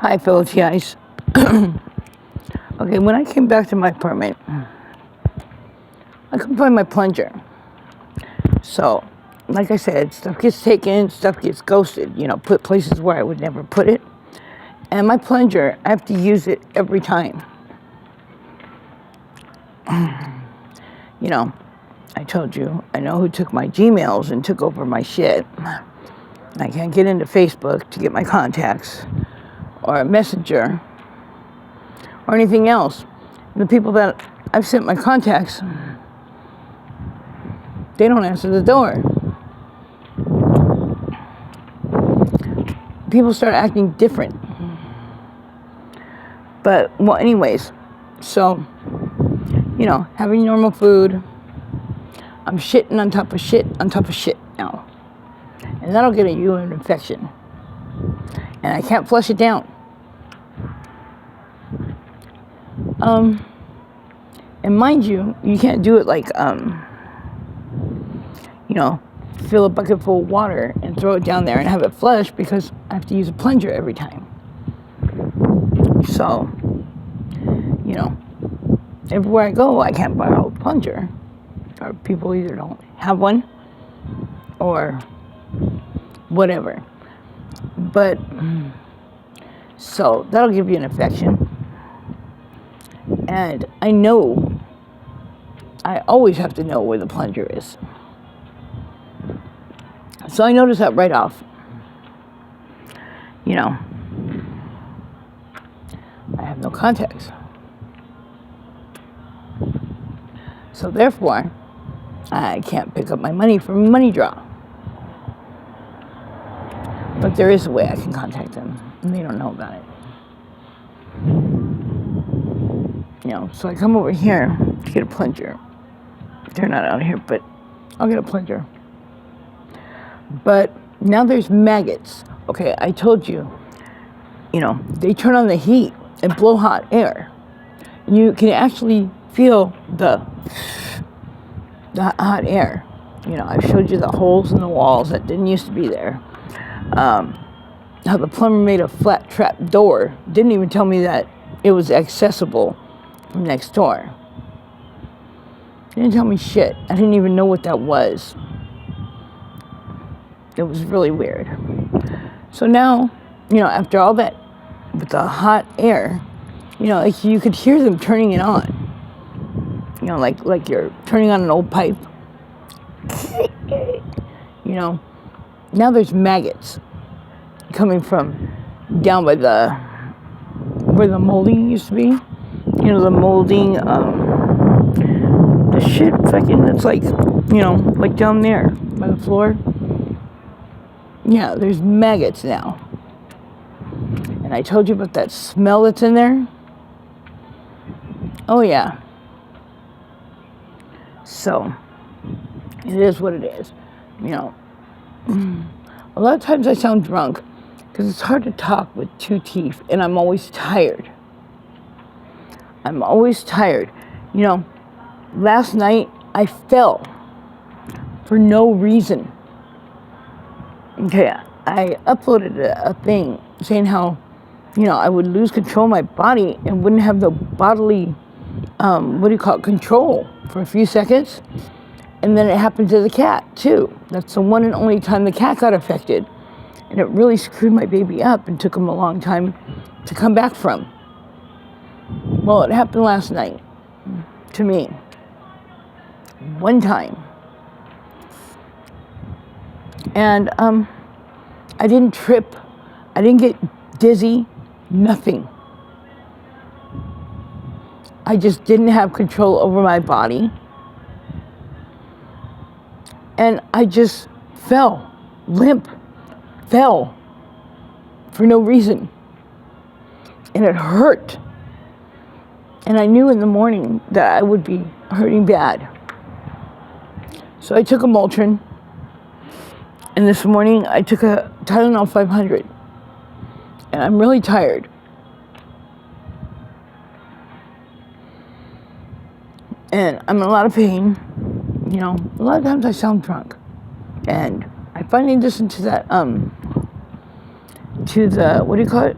Hi, Phil T.I.'s. Okay, when I came back to my apartment, I couldn't find my plunger. So, like I said, stuff gets taken, stuff gets ghosted, put places where I would never put it. And my plunger, I have to use it every time. I told you, I know who took my Gmails and took over my shit. I can't get into Facebook to get my contacts, or Messenger, or anything else. The people that I've sent my contacts, they don't answer the door. People start acting different. But, well, anyways, so, having normal food, I'm shitting on top of shit on top of shit now. And that'll get you an infection. And I can't flush it down. And mind you, you can't do it like, fill a bucket full of water and throw it down there and have it flush, because I have to use a plunger every time. So, everywhere I go, I can't borrow a plunger. Or people either don't have one or whatever. But, so that'll give you an infection. And I always have to know where the plunger is. So I noticed that right off. I have no contacts. So therefore, I can't pick up my money from Money Draw. But there is a way I can contact them, and they don't know about it. So I come over here to get a plunger. They're not out here, but I'll get a plunger. But now there's maggots. Okay, I told you, they turn on the heat and blow hot air. You can actually feel the hot air. I showed you the holes in the walls that didn't used to be there. How the plumber made a flat trap door. Didn't even tell me that it was accessible from next door. Didn't tell me shit. I didn't even know what that was. It was really weird. So now, after all that, with the hot air, like you could hear them turning it on. Like you're turning on an old pipe. Now there's maggots coming from down by where the molding used to be. The molding, the shit fucking, it's like, like down there by the floor. Yeah, there's maggots now. And I told you about that smell that's in there. Oh, yeah. So, it is what it is. A lot of times I sound drunk because it's hard to talk with two teeth, and I'm always tired. Last night I fell for no reason. Okay, I uploaded a thing saying how, I would lose control of my body and wouldn't have the bodily, control for a few seconds. And then it happened to the cat, too. That's the one and only time the cat got affected. And it really screwed my baby up and took him a long time to come back from. Well, it happened last night to me. One time. And I didn't trip. I didn't get dizzy. Nothing. I just didn't have control over my body. And I just fell. Fell. For no reason. And it hurt. And I knew in the morning that I would be hurting bad. So I took a Motrin. And this morning I took a Tylenol 500. And I'm really tired. And I'm in a lot of pain. A lot of times I sound drunk. And I finally listened to that, what do you call it?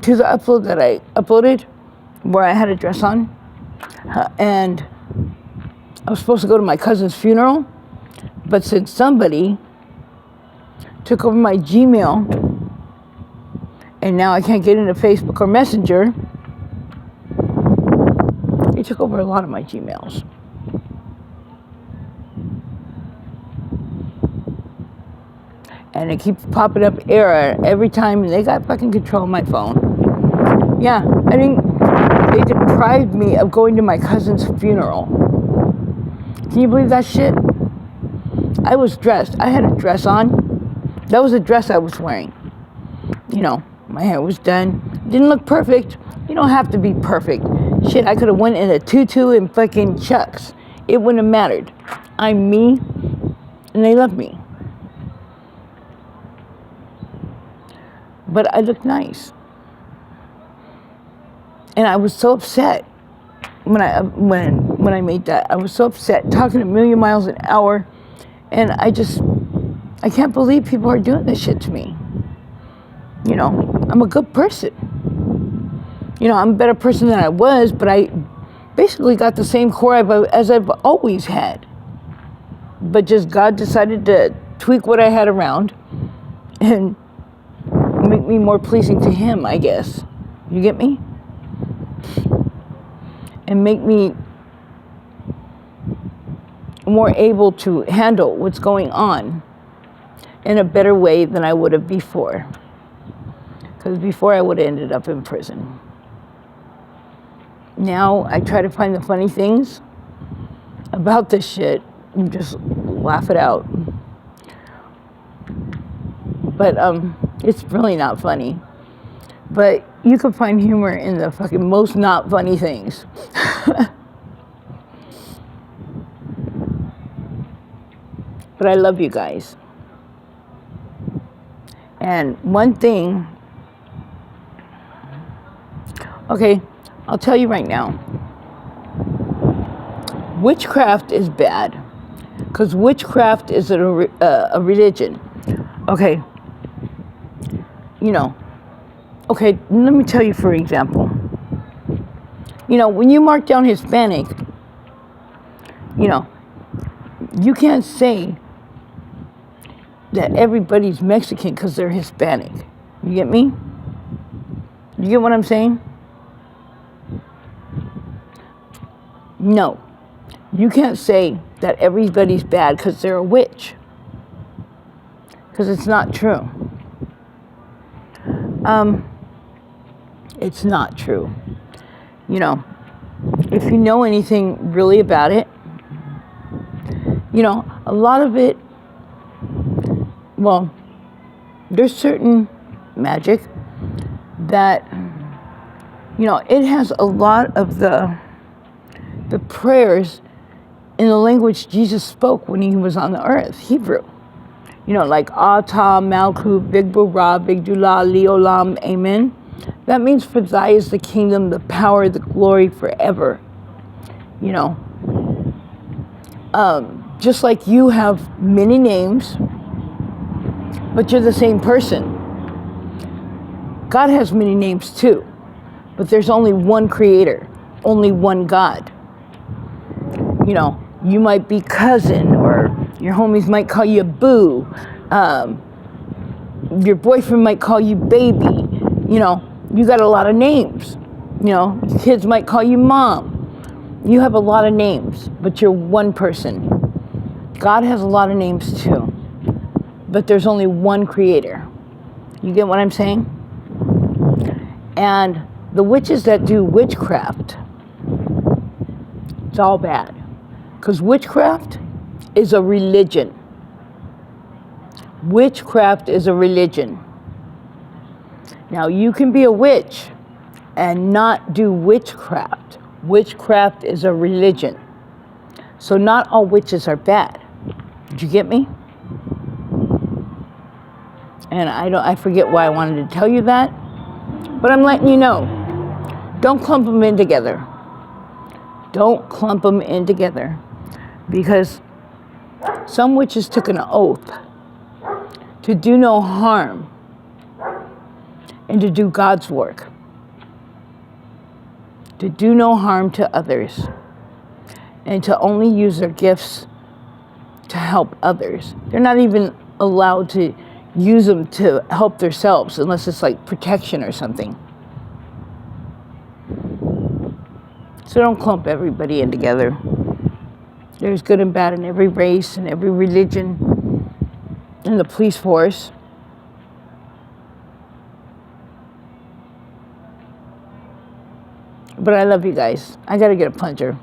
to the upload that I uploaded where I had a dress on. And I was supposed to go to my cousin's funeral. But since somebody took over my Gmail and now I can't get into Facebook or Messenger, they took over a lot of my Gmails. And it keeps popping up error every time, and they got fucking control of my phone. Yeah, they deprived me of going to my cousin's funeral. Can you believe that shit? I was dressed. I had a dress on. That was the dress I was wearing. You know, my hair was done. Didn't look perfect. You don't have to be perfect. Shit, I could have went in a tutu and fucking chucks. It wouldn't have mattered. I'm me, and they love me. But I look nice. And I was so upset when I made that. I was so upset, talking a million miles an hour, and I can't believe people are doing this shit to me. You know, I'm a good person. You know, I'm a better person than I was, but I basically got the same core as I've always had. But just God decided to tweak what I had around and make me more pleasing to Him, I guess. You get me? And make me more able to handle what's going on in a better way than I would have before. Because before I would have ended up in prison. Now I try to find the funny things about this shit and just laugh it out. But it's really not funny. But you can find humor in the fucking most not funny things. But I love you guys. And one thing, okay, I'll tell you right now. Witchcraft is bad. Because witchcraft is a religion. Okay. You know. Okay, let me tell you for example. You know, when you mark down Hispanic, you know, you can't say that everybody's Mexican because they're Hispanic. You get me? You get what I'm saying? No. You can't say that everybody's bad because they're a witch. Because it's not true. It's not true. You know, if you know anything really about it, you know, a lot of it, well, there's certain magic that, you know, it has a lot of the prayers in the language Jesus spoke when He was on the earth, Hebrew. You know, like Atah, Malkut, Big Ra, Big Dula, Leolam, Amen. That means for Thy is the kingdom, the power, the glory forever. You know, just like you have many names, but you're the same person. God has many names too, but there's only one creator, only one God. You know, you might be cousin, or your homies might call you boo. Your boyfriend might call you baby. You know, you got a lot of names. You know, kids might call you mom. You have a lot of names, but you're one person. God has a lot of names too, but there's only one creator. You get what I'm saying? And the witches that do witchcraft, it's all bad. Because witchcraft is a religion. Witchcraft is a religion. Now, you can be a witch and not do witchcraft. Witchcraft is a religion. So not all witches are bad. Did you get me? And I forget why I wanted to tell you that, but I'm letting you know. Don't clump them in together. Don't clump them in together. Because some witches took an oath to do no harm and to do God's work. to do no harm to others, and to only use their gifts to help others. They're not even allowed to use them to help themselves unless it's like protection or something. So don't clump everybody in together. There's good and bad in every race and every religion, in the police force. But I love you guys. I gotta get a plunger.